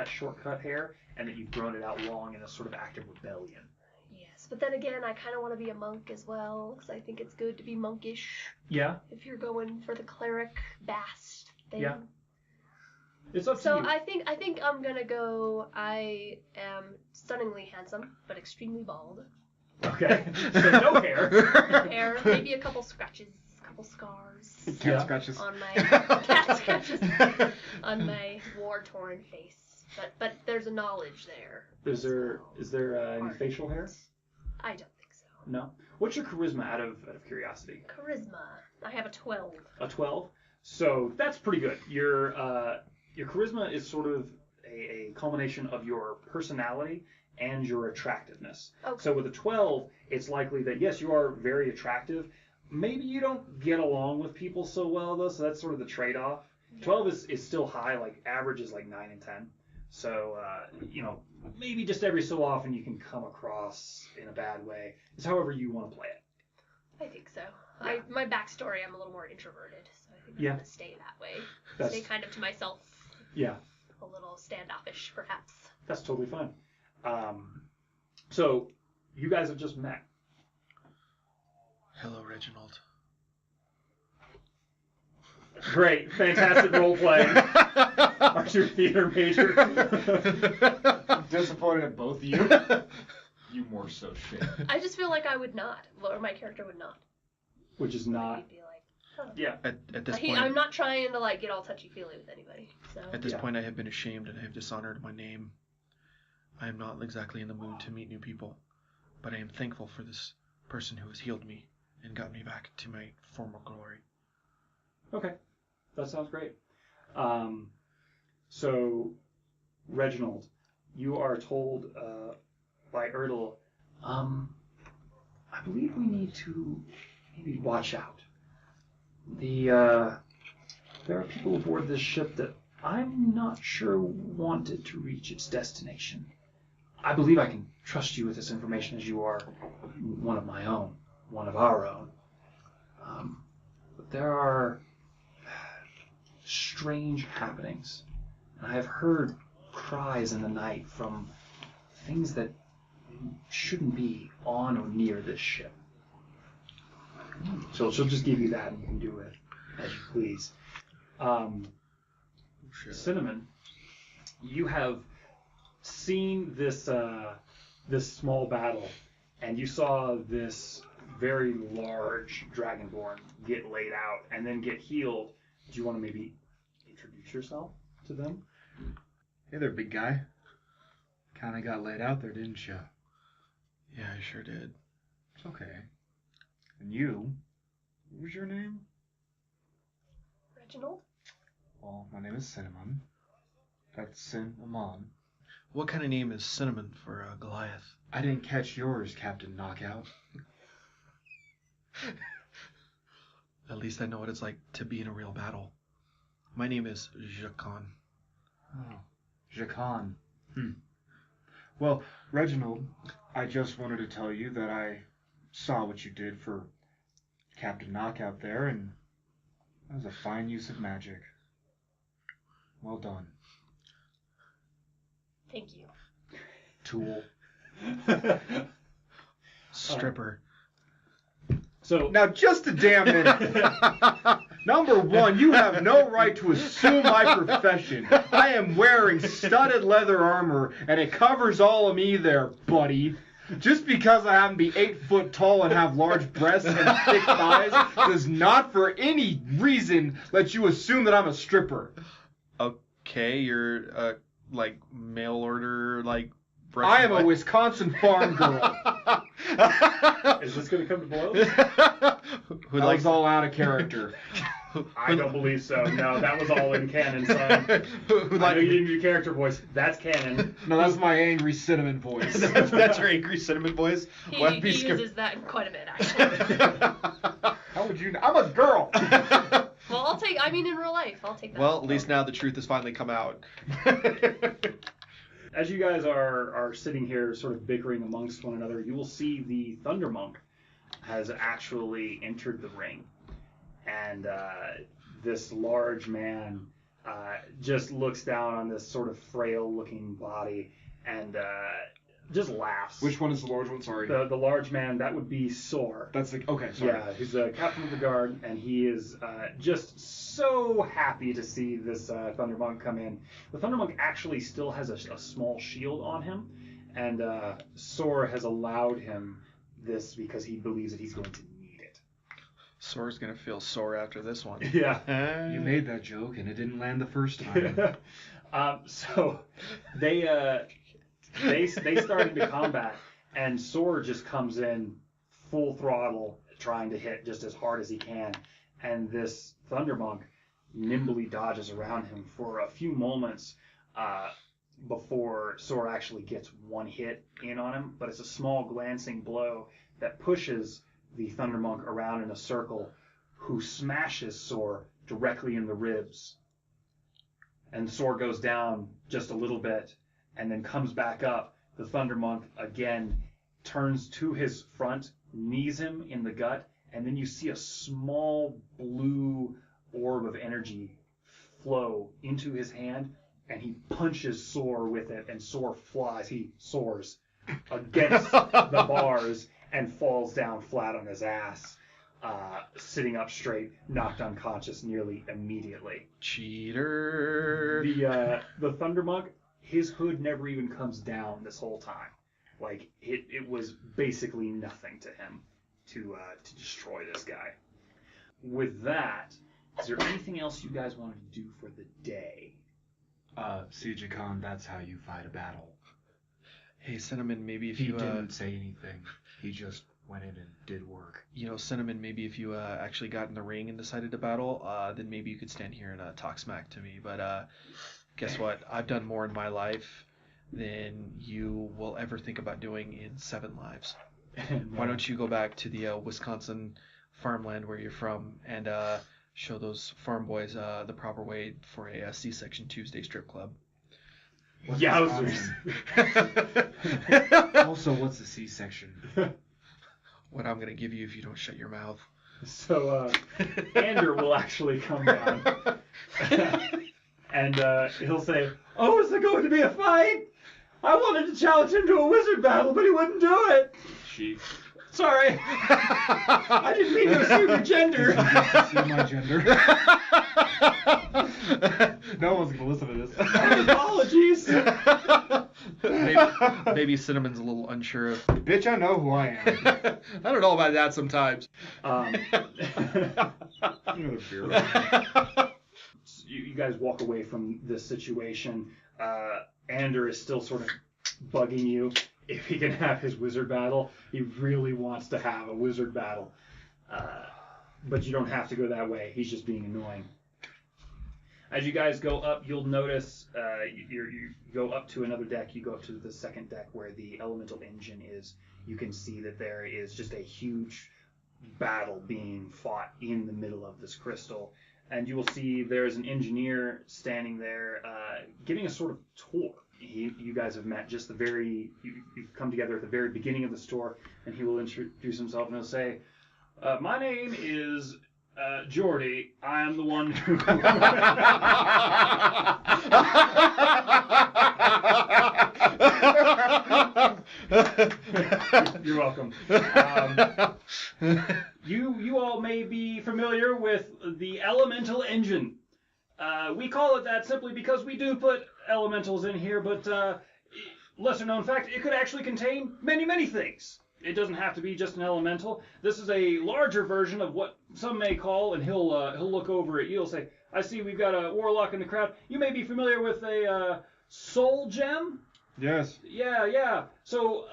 B: shortcut hair, and that you've grown it out long in a sort of act of rebellion.
D: Yes, but then again, I kind of want to be a monk as well, because I think it's good to be monkish.
B: Yeah.
D: If you're going for the cleric bast thing.
B: Yeah. It's up to
D: So
B: you.
D: I think I'm gonna go. I am stunningly handsome, but extremely bald.
B: Okay. So no hair.
D: Hair, maybe a couple scratches, a couple scars.
A: Cat scratches.
D: On my cat scratches on my war-torn face, but there's a knowledge there.
B: Is there any facial hair?
D: I don't think so.
B: No. What's your charisma out of curiosity?
D: Charisma. I have a 12.
B: A 12. So that's pretty good. Your charisma is sort of a culmination of your personality and your attractiveness.
D: Okay.
B: So with a 12, it's likely that yes, you are very attractive. Maybe you don't get along with people so well though, so that's sort of the trade-off. 12 is still high, like average is like 9 and 10. So maybe just every so often you can come across in a bad way. It's however you want to play it.
D: I think so.
B: Yeah.
D: My backstory, I'm a little more introverted, so I think I'm
B: Yeah.
D: gonna stay that way.
B: That's-
D: Stay kind of to myself.
B: Yeah.
D: A little standoffish, perhaps.
B: That's totally fine. So you guys have just met.
E: Hello, Reginald.
B: Great, fantastic role playing. Aren't you a theater major?
A: Disappointed at both of you. You more so shit.
D: I just feel like I would not, or my character would not.
B: which is not.
D: He'd be like, huh.
B: Yeah.
E: At this
D: Like,
E: point,
D: I'm not trying to like get all touchy-feely with anybody. So.
E: at this
B: Yeah.
E: point, I have been ashamed and I have dishonored my name. I am not exactly in the mood to meet new people, but I am thankful for this person who has healed me and got me back to my former glory.
B: Okay, that sounds great. So, Reginald, you are told by Erdl, I believe we need to maybe watch out. There are people aboard this ship that I'm not sure wanted to reach its destination. I believe I can trust you with this information as you are one of my own, one of our own. But there are strange happenings. And I have heard cries in the night from things that shouldn't be on or near this ship. So she'll just give you that and you can do it as you please. Cinnamon, you have seen this this small battle, and you saw this very large dragonborn get laid out and then get healed. Do you want to maybe introduce yourself to them?
C: Hey there, big guy. Kinda got laid out there, didn't you?
E: Yeah, I sure did.
C: It's okay. And you? What was your name?
D: Reginald?
C: Well, my name is Cinnamon. That's Cinnamon.
E: What kind of name is Cinnamon for Goliath?
C: I didn't catch yours, Captain Knockout.
E: At least I know what it's like to be in a real battle. My name is Jacan.
C: Oh, Jacan. Well, Reginald, I just wanted to tell you that I saw what you did for Captain Knockout there, and that was a fine use of magic. Well done.
D: Thank you.
C: Tool.
E: Stripper.
B: So
C: Now, just a damn minute. Number one, you have no right to assume my profession. I am wearing studded leather armor, and it covers all of me there, buddy. Just because I happen to be 8 foot tall and have large breasts and thick thighs does not for any reason let you assume that I'm a stripper.
E: Okay, you're like mail order like.
C: I am a Wisconsin farm girl.
B: is this going to come to blows?
E: Who
C: That
E: likes
C: was all out of character.
B: I don't believe so. No, that was all in canon, son.
E: who
B: I know you
E: like,
B: didn't do your character voice. That's canon.
C: No, that's my angry cinnamon voice.
E: that's your angry cinnamon voice.
D: He,
E: Well,
D: he
E: be scared.
D: uses that quite a bit, actually.
C: How would you know? I'm a girl.
D: Well, I'll take. I mean, in real life, I'll take that.
E: Well, at least now the truth has finally come out.
B: As you guys are sitting here sort of bickering amongst one another, you will see the Thunder Monk has actually entered the ring. And this large man just looks down on this sort of frail-looking body and just laughs.
C: Which one is the large one? Sorry.
B: The large man, that would be Sor.
C: That's the okay. Sorry.
B: Yeah, he's the captain of the guard, and he is just so happy to see this Thunder Monk come in. The Thunder Monk actually still has a small shield on him, and Sor has allowed him this because he believes that he's going to need it.
E: Sore's gonna feel sore after this one.
B: Yeah.
C: You made that joke, and it didn't land the first time.
B: So they start into combat, and Sor just comes in full throttle, trying to hit just as hard as he can. And this Thunder Monk nimbly dodges around him for a few moments before Sor actually gets one hit in on him. But it's a small glancing blow that pushes the Thunder Monk around in a circle, who smashes Sor directly in the ribs. And Sor goes down just a little bit, and then comes back up. The Thunder Monk again turns to his front, knees him in the gut, and then you see a small blue orb of energy flow into his hand, and he punches Sor with it, and Sor flies. He soars against the bars and falls down flat on his ass, sitting up straight, knocked unconscious nearly immediately.
E: Cheater.
B: The Thunder Monk, his hood never even comes down this whole time. Like, it was basically nothing to him to destroy this guy. with that, is there anything else you guys wanted to do for the day?
C: Siege Khan, that's how you fight a battle.
E: Hey, Cinnamon, maybe if
C: He
E: you
C: didn't say anything. He just went in and did work.
E: Cinnamon, maybe if you actually got in the ring and decided to battle, then maybe you could stand here and talk smack to me. But guess what? I've done more in my life than you will ever think about doing in 7 lives. Why don't you go back to the Wisconsin farmland where you're from and show those farm boys the proper way for a C-section Tuesday strip club?
B: Yowzers.
C: Also, what's a C-section?
E: What I'm going to give you if you don't shut your mouth.
B: So, Ander will actually come down. And he'll say, "Oh, is there going to be a fight? I wanted to challenge him to a wizard battle, but he wouldn't do it.
A: She.
B: Sorry. I didn't mean to assume your gender."
C: Assume my gender. No one's gonna listen to this.
B: Apologies.
E: Maybe Cinnamon's a little unsure of.
C: Bitch, I know who I am.
E: I don't know about that sometimes.
C: Another beer.
B: You guys walk away from this situation. Ander is still sort of bugging you. If he can have his wizard battle, he really wants to have a wizard battle. But you don't have to go that way. He's just being annoying. As you guys go up, you'll notice you go up to another deck. You go up to the second deck where the elemental engine is. You can see that there is just a huge battle being fought in the middle of this crystal. And you will see there's an engineer standing there giving a sort of tour. You guys have met just you've come together at the very beginning of the store, and he will introduce himself and he'll say, "My name is Jordy. I am the one who..." You're welcome. You all may be familiar with the elemental engine. We call it that simply because we do put elementals in here, but lesser known fact, it could actually contain many, many things. It doesn't have to be just an elemental. This is a larger version of what some may call, and he'll look over at you. He'll say, "I see we've got a warlock in the crowd. You may be familiar with a soul gem."
C: Yes.
B: Yeah. So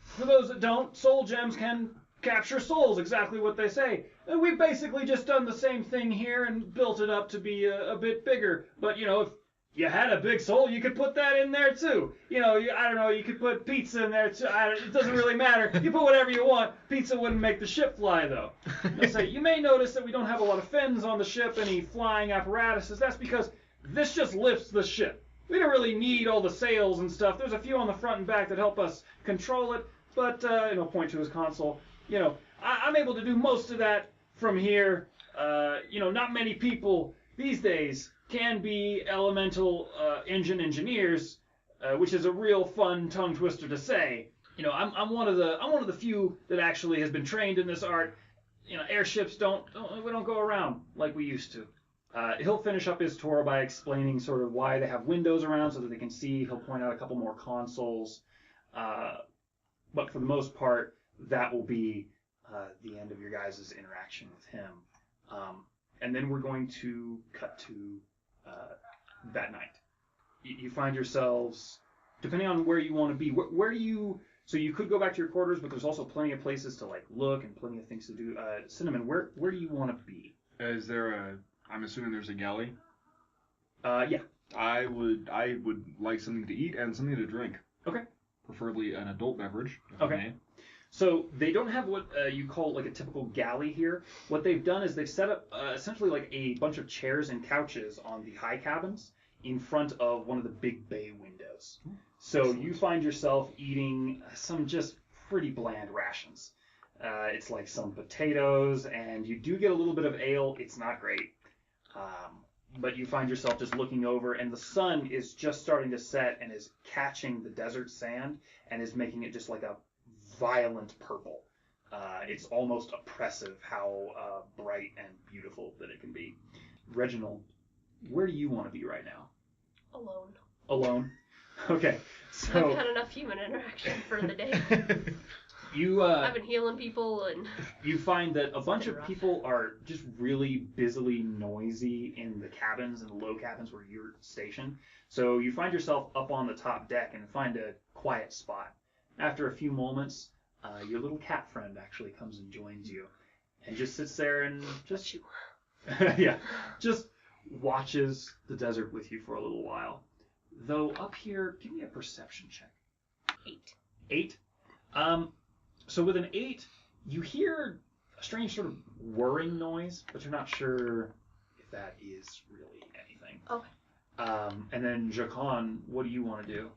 B: for those that don't, soul gems can capture souls, exactly what they say. And we've basically just done the same thing here and built it up to be a bit bigger. But, if you had a big soul, you could put that in there too. I don't know, you could put pizza in there too. It doesn't really matter. You put whatever you want. Pizza wouldn't make the ship fly, though. They'll say, "You may notice that we don't have a lot of fins on the ship, any flying apparatuses. That's because this just lifts the ship. We don't really need all the sails and stuff. There's a few on the front and back that help us control it, but," point to his console, "I'm able to do most of that from here. Not many people these days can be elemental engine engineers, which is a real fun tongue twister to say. I'm one of the few that actually has been trained in this art. Airships don't go around like we used to." He'll finish up his tour by explaining sort of why they have windows around so that they can see. He'll point out a couple more consoles. But for the most part, that will be the end of your guys' interaction with him. And then we're going to cut to that night. You find yourselves, depending on where you want to be, where do you... So you could go back to your quarters, but there's also plenty of places to look and plenty of things to do. Cinnamon, where do you want to be?
A: Is there I'm assuming there's a galley?
B: Yeah.
A: I would like something to eat and something to drink.
B: Okay.
A: Preferably an adult beverage. If I
B: Okay.
A: may.
B: So they don't have what you call a typical galley here. What they've done is they've set up essentially a bunch of chairs and couches on the high cabins in front of one of the big bay windows. So you find yourself eating some just pretty bland rations. It's like some potatoes, and you do get a little bit of ale. It's not great. But you find yourself just looking over, and the sun is just starting to set and is catching the desert sand and is making it just like a violent purple. It's almost oppressive how bright and beautiful that it can be. Reginald, where do you want to be right now?
D: Alone.
B: Alone? Okay, so...
D: I've had enough human interaction for the day. I've been healing people, and
B: You find that a bunch
D: been
B: of
D: rough.
B: people are just really busily noisy in the cabins and the low cabins where you're stationed. So you find yourself up on the top deck and find a quiet spot. After a few moments, your little cat friend actually comes and joins you, and just sits there and just yeah, just watches the desert with you for a little while. Though up here, give me a perception check.
D: 8.
B: 8. So with an 8, you hear a strange sort of whirring noise, but you're not sure if that is really anything.
D: Okay.
B: And then Jacon, what do you want to do?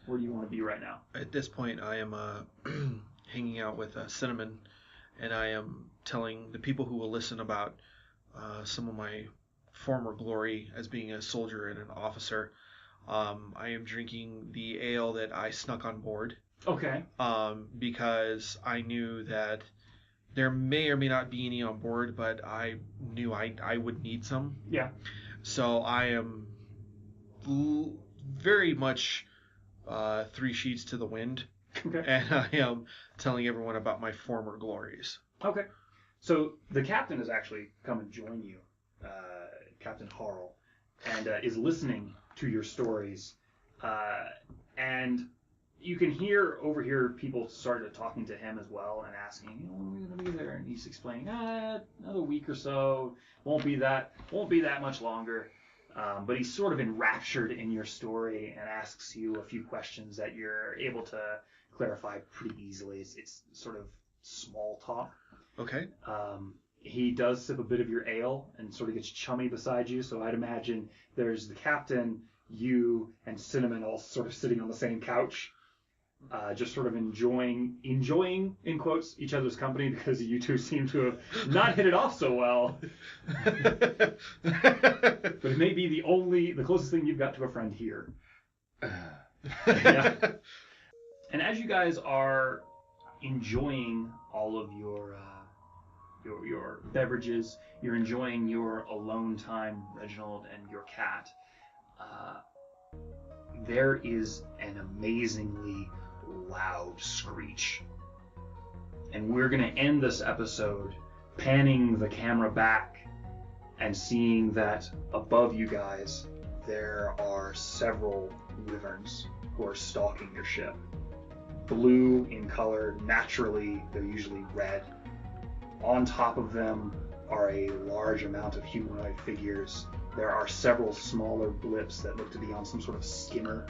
B: Where do you want to be right now?
E: At this point, I am hanging out with Cinnamon, and I am telling the people who will listen about some of my former glory as being a soldier and an officer. I am drinking the ale that I snuck on board.
B: Okay.
E: Because I knew that there may or may not be any on board, but I knew I would need some.
B: Yeah.
E: So I am very much 3 sheets to the wind,
B: Okay.
E: and I am telling everyone about my former glories.
B: Okay. So the captain has actually come and joined you, Captain Harl, and is listening to your stories. And you can overhear people started talking to him as well and asking, when are we going to be there? And he's explaining, another week or so. Won't be that much longer. But he's sort of enraptured in your story and asks you a few questions that you're able to clarify pretty easily. It's sort of small talk.
E: Okay.
B: He does sip a bit of your ale and sort of gets chummy beside you. So I'd imagine there's the captain, you, and Cinnamon all sort of sitting on the same couch, just sort of enjoying in quotes each other's company, because you two seem to have not hit it off so well. But it may be the closest thing you've got to a friend here. Yeah. And as you guys are enjoying all of your beverages, you're enjoying your alone time, Reginald and your cat, there is an amazingly loud screech. And we're going to end this episode panning the camera back and seeing that above you guys there are several wyverns who are stalking your ship. Blue in color, naturally they're usually red. On top of them are a large amount of humanoid figures. There are several smaller blips that look to be on some sort of skimmer,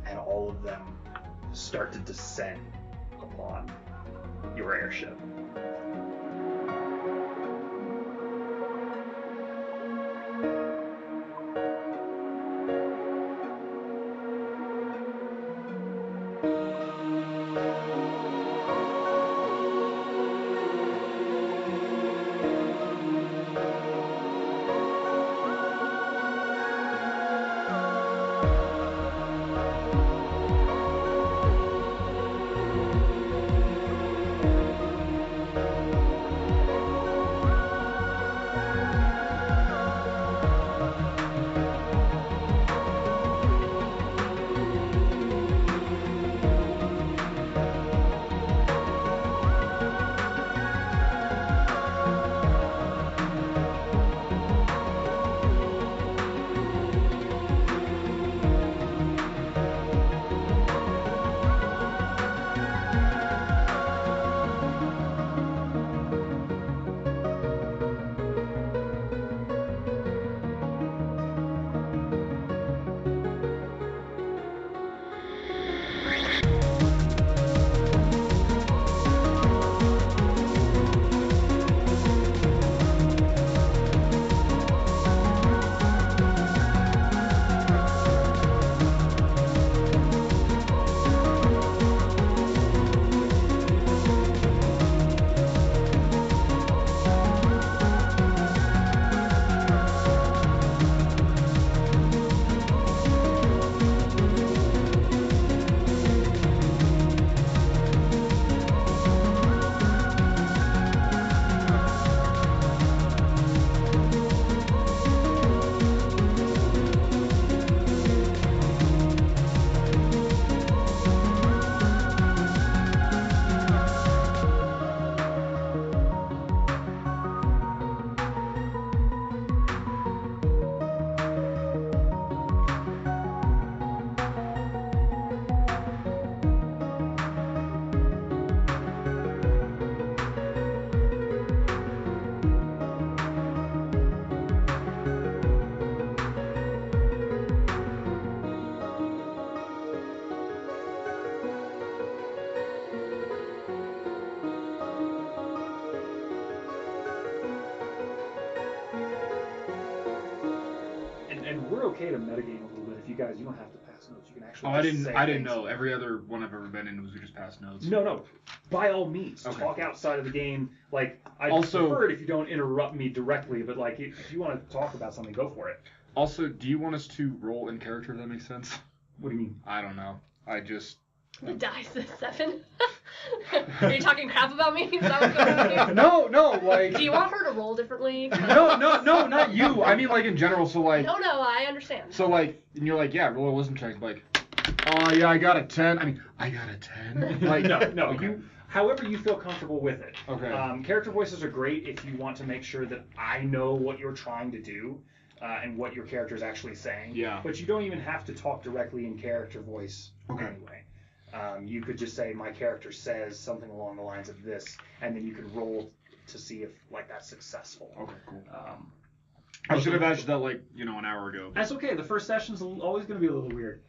B: and all of them start to descend upon your airship. okay to metagame a little bit. If you guys, you don't have to pass notes. You can actually.
C: Oh,
B: just say
C: I didn't
B: things.
C: know. Every other one I've ever been in was we just pass notes.
B: No. By all means,
C: Okay.
B: talk outside of the game. Like, I
C: Also-
B: prefer it if you don't interrupt me directly. But like, if you want to talk about something, go for it.
C: Also, do you want us to roll in character? If that makes sense.
B: What do you mean?
C: I don't know. I just.
D: The dice is 7. Are you talking crap about me? Is that what's going on here?
C: No, like.
D: Do you want her to roll differently?
C: No, not you. I mean, like in general. So like.
D: No, I understand.
C: So like, and you're like, yeah, roll a wisdom check. Like, oh yeah, I got a 10. I mean, I got a 10. Like,
B: no.
C: Okay.
B: You, however you feel comfortable with it.
C: Okay.
B: Character voices are great if you want to make sure that I know what you're trying to do and what your character is actually saying.
C: Yeah.
B: But you don't even have to talk directly in character voice
C: Okay.
B: anyway. You could just say my character says something along the lines of this, and then you could roll to see if like that's successful.
C: Okay, cool.
B: Um,
C: I should have asked that like an hour ago.
B: That's okay. The first session's always going to be a little weird.